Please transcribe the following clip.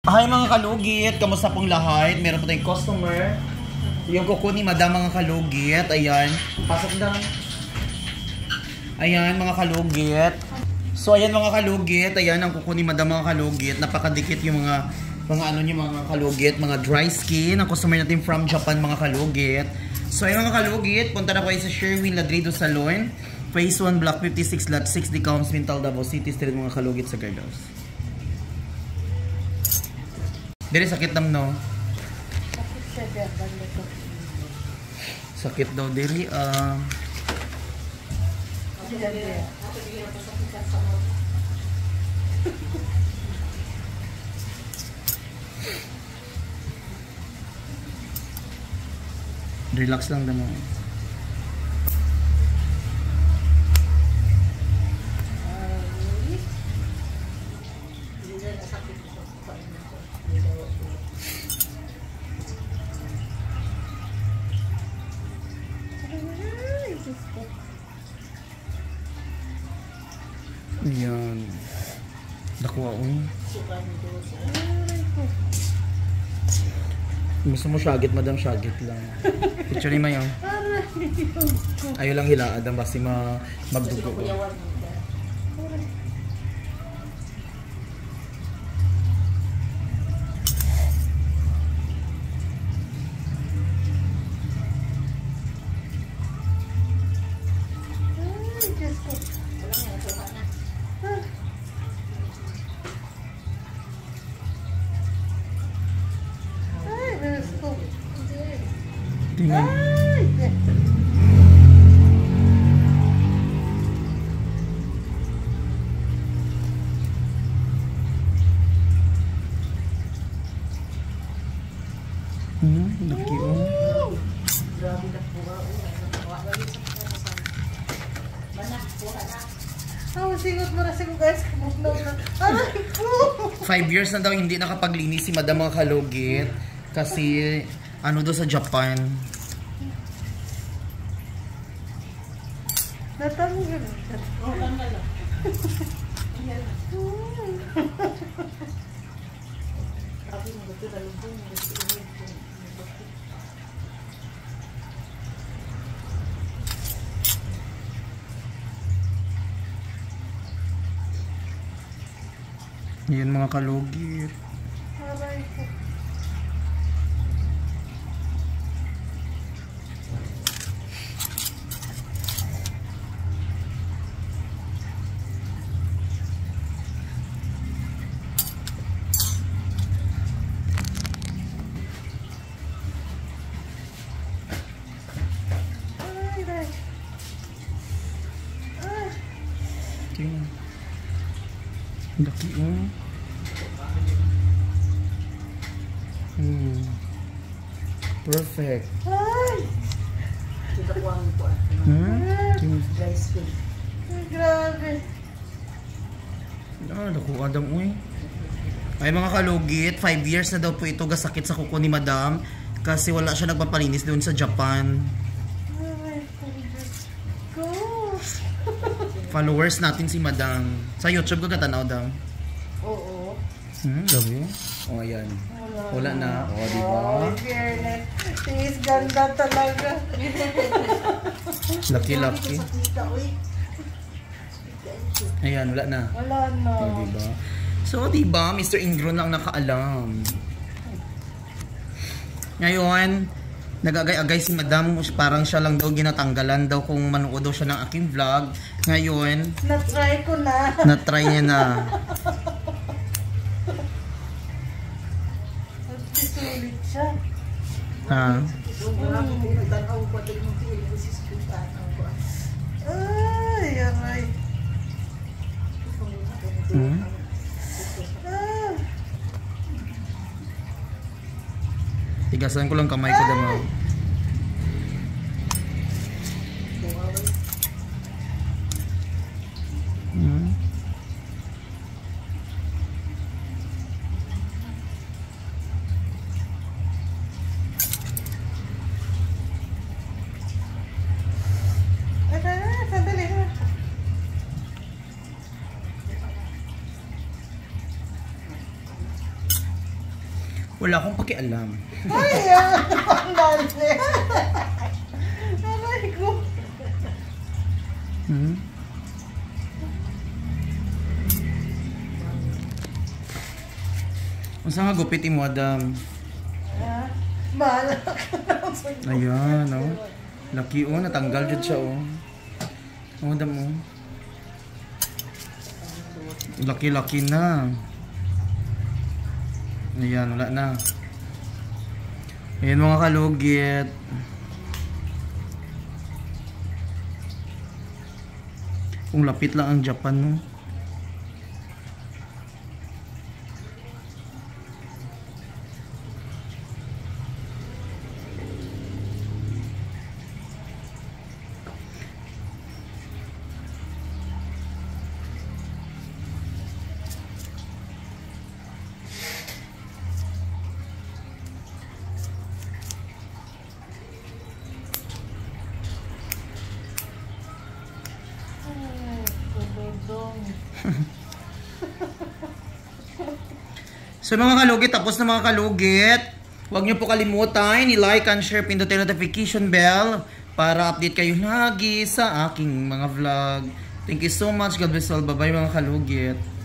Hi mga kalugit, kamusta pong lahat? Meron po tayong customer. Yung kuko ni Madam mga kalugit. Ayan, pasok lang. Ayan mga kalugit. So ayan mga kalugit, ayan ang kuko ni Madam mga kalugit. Napakadikit yung mga ano niyo mga kalugit, mga dry skin. Ang customer natin from Japan mga kalugit. So ayan mga kalugit, punta na po kayo sa Sherwin Ladrido Salon. Phase 1, Block 56, Lot 6, Decaums, Mintal, Davao City Street mga kalugit sa Gardaus. Dili sakit nam no? Sakit daw diri relax lang damo. Ayan. Nakuha ko. Gusto mo syagit, Madam, syagit lang. Picture ni Mayo. Ayaw lang hilaad ang basi magdugo ko. Tingnan. Laki oh. Grabe na po ba? Singot mo na siya guys. 5 years na daw hindi nakapaglinis si Madam mga kalugit. Kasi ano daw sa Japan. Natamo gano'n. Oo, tama lang. Ayan. Sabi mo, ito talubong. Yan mga kalugit. Aray ko. Laki oh. Perfect. Dry skin. Grabe. Naku, Adam uy. Ay mga kalugit, 5 years na daw po ito gasakit sa kuko ni Madam kasi wala siya nagpapalinis doon sa Japan. Followers natin si Madam. Sa YouTube ko katanaw daw. Oo. Gabi. O ayan. Wala na. O diba? Tis ganda talaga. Lucky. Ayan, wala na. Wala na. O diba? So diba, Mr. Ingron lang nakaalam. Ngayon, nagagay-agay si Madam, parang siya lang daw ginatanggalan daw kung manood daw siya ng aking vlog. Ngayon, na-try ko na. Na-try niya na. Sulit siya. Ha? Ay, aray. Tigasan ko lang kamay ko daw. Wala akong pakialam. Ay, ang dali. Aray ko. Masa nga gupit mo, Adam? Mahal. Ayan, oh. Laki, oh. Natanggal dyan siya, oh. Oh, Adam, oh. Laki-laki na. Ayan, wala na. Ayan mga kalugit. Kung lapit lang ang Japan, no? So mga kalugit, tapos na mga kalugit. Huwag niyo po kalimutan i-like and share, pindutin notification bell para update kayo lagi sa aking mga vlog. Thank you so much. God bless all. Bye bye mga kalugit.